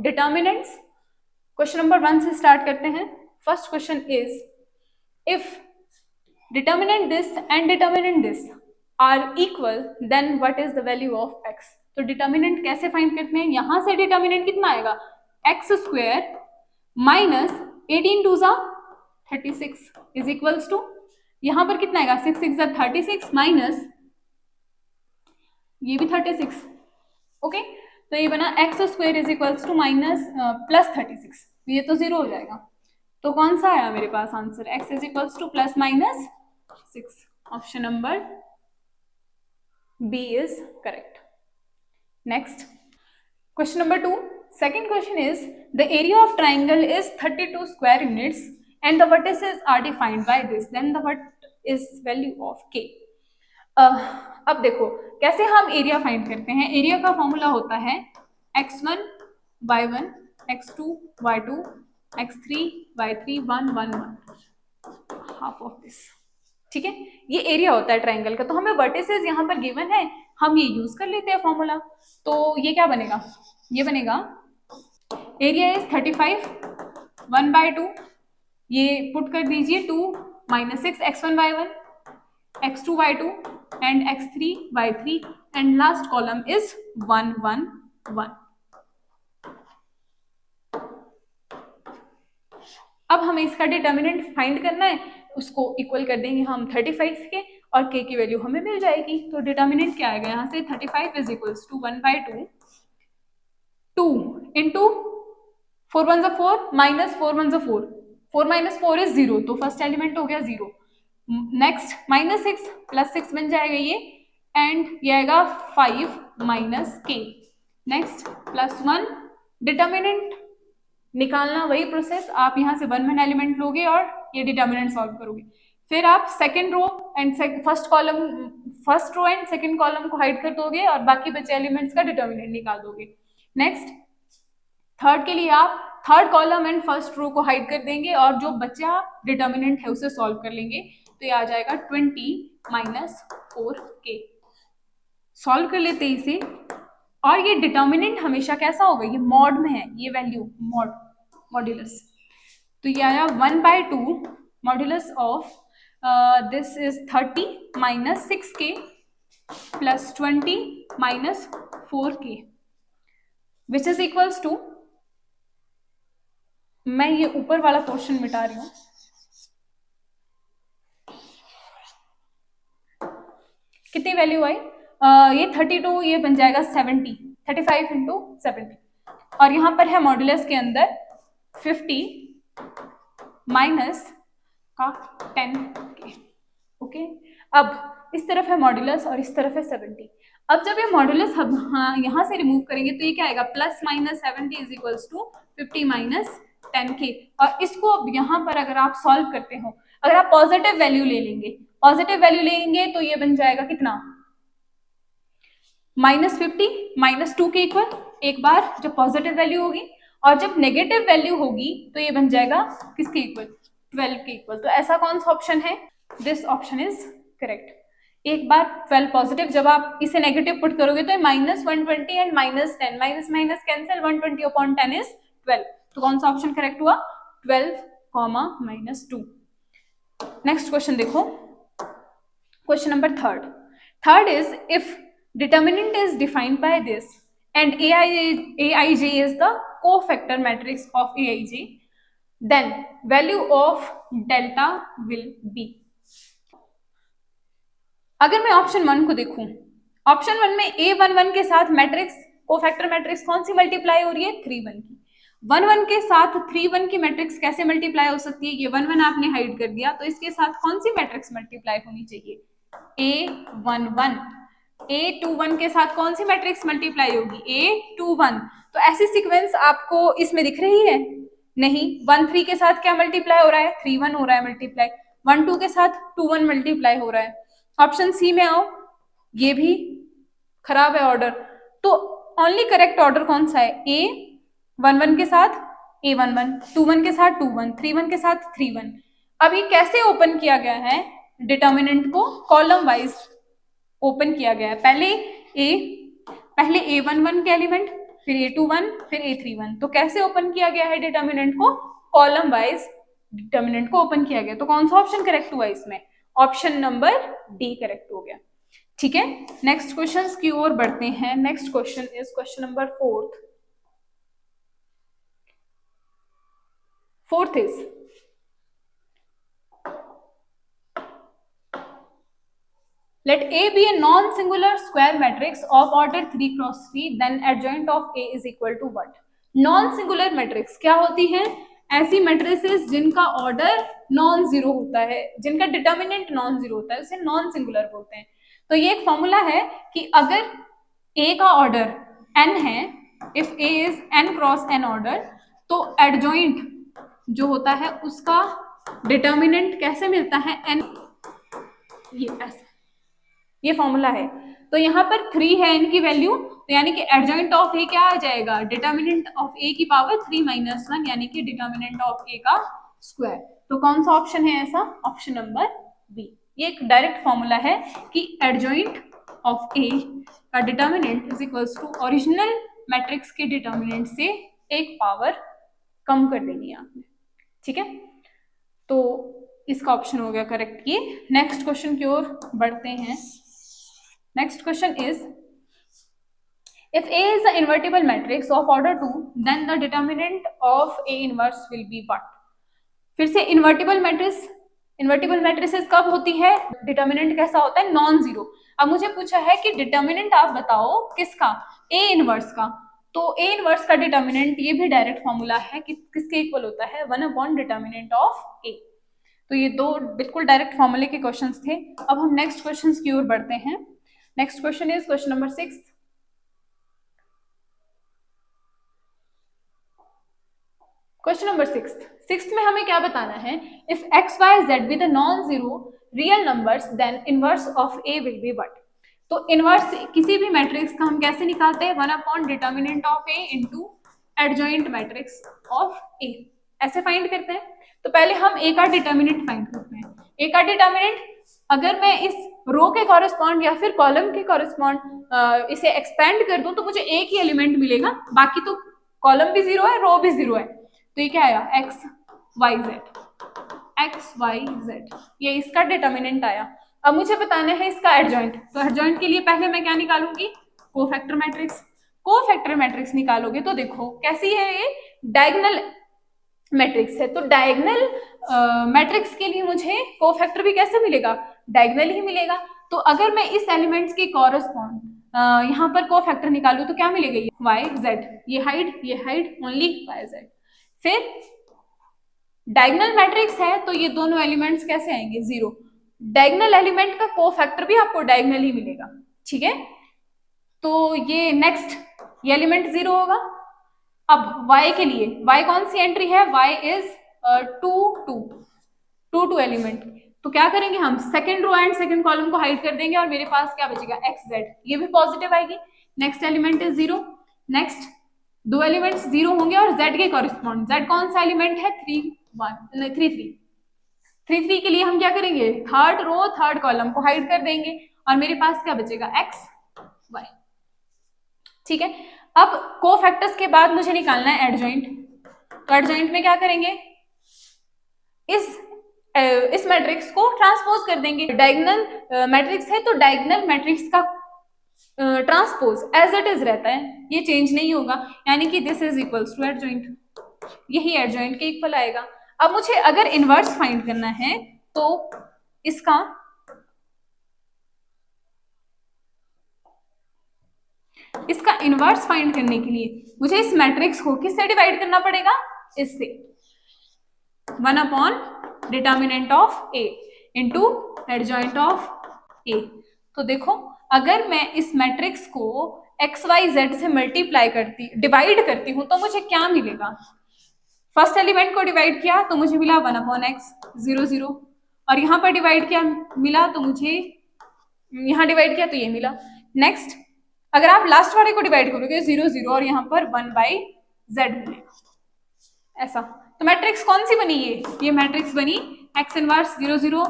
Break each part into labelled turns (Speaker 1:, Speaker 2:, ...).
Speaker 1: Determinants. Question number 1 से start करते हैं। First question is if determinant this and determinant this are equal then what is the value of x। तो determinant कैसे find करते हैं, यहां से डिटर्मिनेंट कितना आएगा एक्स स्क्वायर माइनस 18 टू ज़ा 36 इज इक्वल्स टू, यहां पर कितना आएगा 6 6 ज़ा 36 माइनस ये भी 36। ओके, तो ये बना x square is equals to minus plus 36, ये तो जीरो हो जाएगा। तो कौन सा आया मेरे पास answer, x is equals to plus minus 6। Option number B is correct. Next question number 2, second question is the area of triangle is 32 square units and the vertices are defined by this, then the what is value of k। अब देखो कैसे हम area find करते हैं। Area का formula होता है x1 y1 x2 y2 x3 y3 1 1 1 half of this. ठीक है, ये एरिया होता है ट्राइंगल का। तो हमें वर्टिसेस यहाँ पर गिवन है, हम ये यूज कर लेते हैं फॉर्मूला। तो ये क्या बनेगा, ये बनेगा एरिया इज 35 1/2, ये पुट कर दीजिए 2 minus 6 x1 y1 x2 y2 and x3 y3 and last column is 1 1 1। अब हमें इसका डिटर्मिनेंट फाइंड करना है, उसको इक्वल कर देंगे हम 35 के और k की वैल्यू हमें मिल जाएगी। तो डिटर्मिनेंट क्या आएगा यहाँ से 35 is equals to 1/2 2 into 4 1 4 minus 4 1 4, 4 minus 4 इज 0, तो फर्स्ट एलिमेंट हो गया 0। नेक्स्ट माइनस 6 प्लस 6 बन जाएगा ये, एंड ये आएगा 5 minus k। Next plus 1, determinant निकालना वही प्रोसेस, आप यहाँ से 1 1 एलिमेंट लोगे और ये डिटर्मिनेंट सॉल्व करोगे। फिर आप second row and first row and second column को हाइड कर दोगे और बाकी बचे एलिमेंट्स का डिटर्मिनेंट निकाल दोगे। नेक्स्ट थर्ड के लिए आप third column and first row को हाइड कर देंगे और जो बचा डिटर्मिनेंट है उसे सॉल्व कर लेंगे। तो ये आ जाएगा 20 माइनस 4k। सॉल्व कर लेते हैं इसे, और ये डिटर्मिनेंट हमेशा कैसा होगा, ये मॉड में है, ये वैल्यू मॉड मॉड्यूलस। तो ये आया 1/2 modulus of this is 30 minus 6k plus 20 minus 4k which is equals to, मैं ये ऊपर वाला पोर्शन मिटा रही हूं, कितनी वैल्यू आई, ये 32, ये बन जाएगा 70, 35 इंटू 70, और यहाँ पर है मॉड्यूलस के अंदर 50 माइनस का 10k। ओके, अब इस तरफ है मॉड्यूलस और इस तरफ है 70। अब जब ये मॉड्यूलस हम यहाँ से रिमूव करेंगे तो ये क्या आएगा, plus minus 70 is equals to 50 minus 10k। और इसको अब यहाँ पर अगर आप सॉल्व करते हो, अगर आप पॉजिटिव वैल्यू ले लेंगे तो ये बन जाएगा कितना, -50 माइनस 2 के इक्वल, एक बार जब पॉजिटिव वैल्यू होगी, और जब नेगेटिव वैल्यू होगी तो ये बन जाएगा किसके इक्वल, 12 के इक्वल। तो ऐसा कौन सा ऑप्शन है, दिस ऑप्शन इज करेक्ट। एक बार 12 पॉजिटिव, जब आप इसे नेगेटिव पुट करोगे तो -120 and -10, minus minus cancel, 120 upon 10 is 12। तो कौन सा ऑप्शन करेक्ट हुआ, 12, -2। नेक्स्ट क्वेश्चन देखो, question number third is if determinant is defined by this and aij is the cofactor matrix of aij, then value of delta will be। अगर मैं option 1 को देखूं, option 1 में a11 के साथ matrix cofactor matrix कौन C multiply हो रही है, 3 1 की। 1 1 के साथ 3 1 की मैट्रिक्स कैसे मल्टीप्लाई हो सकती है, ये 1 1 आपने हाइड कर दिया, तो इसके साथ कौन सी मैट्रिक्स मल्टीप्लाई होनी चाहिए, a11। A21 के साथ कौन सी मैट्रिक्स मल्टीप्लाई होगी, A21। तो ऐसी सीक्वेंस आपको इसमें दिख रही है, नहीं। 1 3 के साथ क्या मल्टीप्लाई हो रहा है, 3 1 हो रहा है मल्टीप्लाई, 1 2 के साथ 2 1 मल्टीप्लाई हो रहा है। ऑप्शन सी में आओ, ये भी खराब है ऑर्डर, तो ओनली करेक्ट ऑर्डर कौन सा है, A11 के साथ A11, 21 के साथ 21, 31 के साथ 31। अब ये कैसे ओपन किया गया है, डिटर्मिनेंट को कॉलम वाइज ओपन किया गया है। पहले A11 के एलिमेंट, फिर A21, फिर A31। तो कैसे ओपन किया गया है डिटर्मिनेंट को? कॉलम वाइज डिटर्मिनेंट को ओपन किया गया। तो कौन सा ऑप्शन करेक्ट हुआ इसमें? ऑप्शन नंबर डी करेक्ट हो गया। ठीक है, नेक्स्ट क्वेश्चन की ओर बढ़ते हैं। Next question is question number fourth is let A be a non-singular square matrix of order 3 cross 3, then adjoint of A is equal to what? Non-singular matrix क्या होती है? ऐसी मैट्रिसेस जिनका ऑर्डर नॉन जीरो होता है, जिनका determinant non zero होता है, उसे नॉन सिंगुलर बोलते हैं। तो ये एक फॉर्मूला है कि अगर A का ऑर्डर n है, if A is n cross n order, तो एडजॉइंट जो होता है उसका डिटर्मिनेंट कैसे मिलता है? n, ये ऐसे, ये फॉर्मूला है। तो यहाँ पर 3 है n की वैल्यू, तो यानी कि एडजॉइंट ऑफ ए क्या आ जाएगा? डिटर्मिनेंट ऑफ ए की पावर 3 - 1, यानी कि डिटर्मिनेंट ऑफ ए का स्क्वायर। तो कौन सा ऑप्शन है ऐसा? Option number B. ये एक डायरेक्ट फॉर्मूला है कि एडजॉइंट ऑफ ए का determinant is equals to original matrix के डिटर्मिनेंट से एक पावर कम कर देनी है आपने। ठीक है, तो इसका ऑप्शन हो गया करेक्ट। ये नेक्स्ट क्वेश्चन की ओर बढ़ते हैं। Next question is if A is the invertible matrix of order 2, then the determinant of A inverse will be what? फिर से इन्वर्टिबल मैट्रिसेस कब होती है? डिटर्मिनेंट कैसा होता है? Non zero. अब मुझे पूछा है कि डिटर्मिनेंट आप बताओ किसका? A इनवर्स का। तो A इनवर्स का डिटर्मिनेंट, ये भी डायरेक्ट फॉर्मूला है कि किसके इक्वल होता है? 1 डिटर्मिनेंट ऑफ A। तो ये दो बिल्कुल डायरेक्ट फॉर्मूले के क्वेश्चंस थे। अब हम नेक्स्ट क्वेश्चंस की ओर बढ़ते हैं। Next question is question number 6। Question number 6 में हमें क्या बताना है? If X Y Z be the non zero real numbers, then inverse of A will be what? तो इनवर्स किसी भी मैट्रिक्स का हम कैसे निकालते हैं? 1 determinant of A into adjoint matrix of A, ऐसे फाइंड करते हैं। तो पहले हम ए का डिटर्मिनेंट फाइंड करते हैं। ए का डिटर्मिनेंट अगर मैं इस रो के कॉरेस्पॉन्ड या फिर कॉलम के कॉरेस्पॉन्ड इसे एक्सपेंड कर दूं तो मुझे एक ही एलिमेंट मिलेगा, बाकी तो कॉलम भी जीरो है, रो भी जीरो है। तो ये क्या आया? एक्स वाई जेड, ये इसका डिटर्मिनेंट आया। अब मुझे बताना है इसका एडजॉइंट। तो एडजॉइंट के लिए पहले मैं क्या निकालूंगी? Cofactor matrix. कोफैक्टर मैट्रिक्स निकालोगे तो देखो कैसी है ये? डायगोनल मैट्रिक्स है। तो डायगोनल मैट्रिक्स के लिए मुझे कोफैक्टर भी कैसे मिलेगा? डायगोनल ही मिलेगा। तो अगर मैं इस एलिमेंट्स के कॉरेस्पॉन्ड यहाँ पर कोफैक्टर निकालू तो क्या मिलेगा? ये वाई जेड, ये हाइड ओनली वाई जेड। फिर डायगोनल मैट्रिक्स है तो ये दोनों एलिमेंट्स कैसे आएंगे? जीरो। डायगोनल एलिमेंट का कोफैक्टर भी आपको डायगोनल ही मिलेगा। ठीक है, तो ये नेक्स्ट, ये एलिमेंट जीरो होगा। अब y के लिए, y कौन सी एंट्री है? y is 2 element. तो क्या करेंगे हम? Second row and second column को हाइड कर देंगे और मेरे पास क्या बचेगा? x z, ये भी पॉजिटिव आएगी। Next element is zero. Next दो एलिमेंट्स जीरो होंगे और z के कॉरेस्पॉन्ड, z कौन सा एलिमेंट है? 3 के लिए हम क्या करेंगे? थर्ड रो थर्ड कॉलम को हाइड कर देंगे और मेरे पास क्या बचेगा? x y। ठीक है, अब कोफैक्टर्स के बाद मुझे निकालना है एडजॉइंट। तो एडजॉइंट में क्या करेंगे? इस मैट्रिक्स को ट्रांसपोज कर देंगे। डायगोनल मैट्रिक्स है तो डायगोनल मैट्रिक्स का ट्रांसपोज एज इट इज रहता है, ये चेंज नहीं होगा, यानी कि this is equals to adjoint, यही एडजॉइंट के इक्वल आएगा। अब मुझे अगर इनवर्स फाइंड करना है तो इसका इनवर्स फाइंड करने के लिए मुझे इस मैट्रिक्स को किससे डिवाइड करना पड़ेगा? इससे 1 determinant of A into adjoint of A. तो देखो अगर मैं इस मैट्रिक्स को एक्स वाई जेड से डिवाइड करती हूँ तो मुझे क्या मिलेगा? फर्स्ट एलिमेंट को डिवाइड किया तो मुझे मिला 1/x 0 0, और यहाँ पर डिवाइड किया मिला तो मुझे यहाँ डिवाइड किया तो ये मिला। नेक्स्ट अगर आप लास्ट वाले को डिवाइड करोगे 0 0 और यहाँ पर 1/z मिलेगा, ऐसा। तो मैट्रिक्स कौन सी बनी? ये मैट्रिक्स बनी x inverse 0 0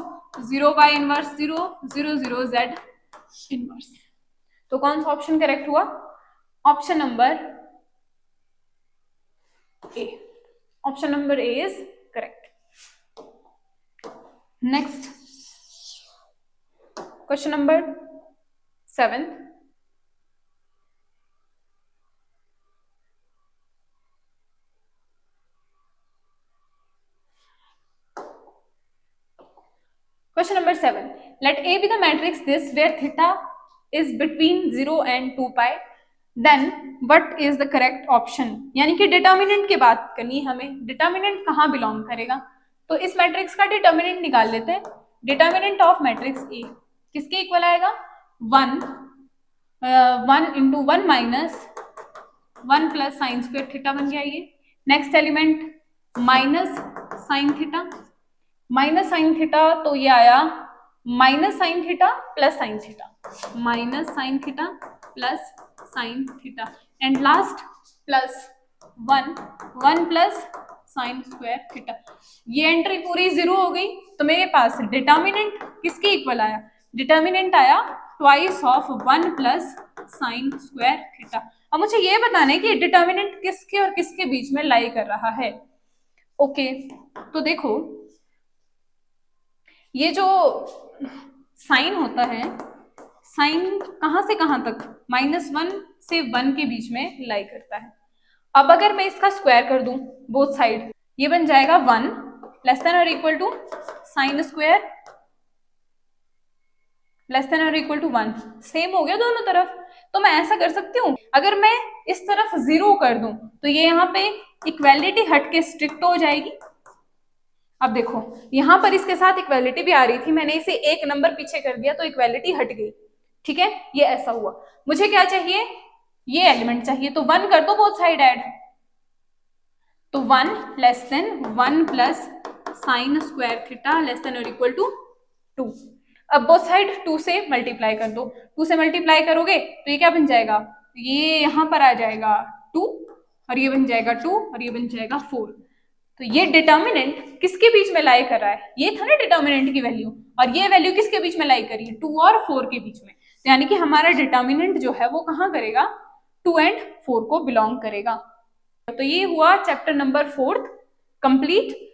Speaker 1: 0 y inverse 0 0 0 z inverse. तो कौन सा ऑप्शन करेक्ट हुआ? Option number A. Option number A is correct. Next, question number 7. Question number 7. Let A be the matrix this where theta is between 0 and 2 pi. Then what is the correct option? यानी कि determinant की बात करनी है हमें, determinant कहाँ belong करेगा, तो इस मैट्रिक्स का डिटर्मिनेंट निकाल लेते हैं. डिटर्मिनेंट ऑफ मैट्रिक्स ए किसके इक्वल आएगा? 1 into 1 minus 1 plus sine square theta बन गया ये. Next element minus sine theta, minus sine theta तो ये आया minus sine theta plus sine theta, minus sine theta plus sine theta, and last plus 1 plus sine square theta. ये entry पूरी 0 हो गई, तो मेरे पास डिटर्मिनेंट किसके इक्वल आया? डिटर्मिनेंट आया twice of 1 plus sine square theta. अब मुझे ये बताना है कि डिटर्मिनेंट किसके और किसके बीच में लाई कर रहा है. ओके, तो देखो ये जो साइन होता है, साइन कहां से कहां तक? -1 से 1 के बीच में लाई करता है. अब अगर मैं इसका स्क्वायर कर दूं बोथ साइड, ये बन जाएगा 1 लेस देन और equal to sine square less than और इक्वल टू 1. सेम हो गया दोनों तरफ. तो मैं ऐसा कर सकती हूँ, अगर मैं इस तरफ 0 कर दूं तो ये यहाँ पे इक्वेलिटी हट के स्ट्रिक्ट हो जाएगी. अब देखो यहां पर इसके साथ इक्वेलिटी भी आ रही थी, मैंने इसे एक नंबर पीछे कर दिया तो इक्वेलिटी हट गई. ठीक है, ये ऐसा हुआ. मुझे क्या चाहिए? ये एलिमेंट चाहिए, तो 1 कर दो बोथ साइड ऐड. तो 1 less then 1 plus sine square theta less than और इक्वल टू 2. अब बोथ साइड 2 से मल्टीप्लाई कर दो. 2 से मल्टीप्लाई करोगे तो ये क्या बन जाएगा? ये यहां पर आ जाएगा 2 और ये बन जाएगा 2 और ये बन जाएगा 4. तो ये डिटर्मिनेंट किसके बीच में लाई कर रहा है? ये था ना डिटर्मिनेंट की वैल्यू, और ये वैल्यू किसके बीच में लाई करी है? 2 और 4 के बीच में. तो यानी कि हमारा डिटर्मिनेंट जो है वो कहाँ करेगा? 2 एंड 4 को बिलोंग करेगा. तो ये हुआ चैप्टर नंबर 4 कंप्लीट.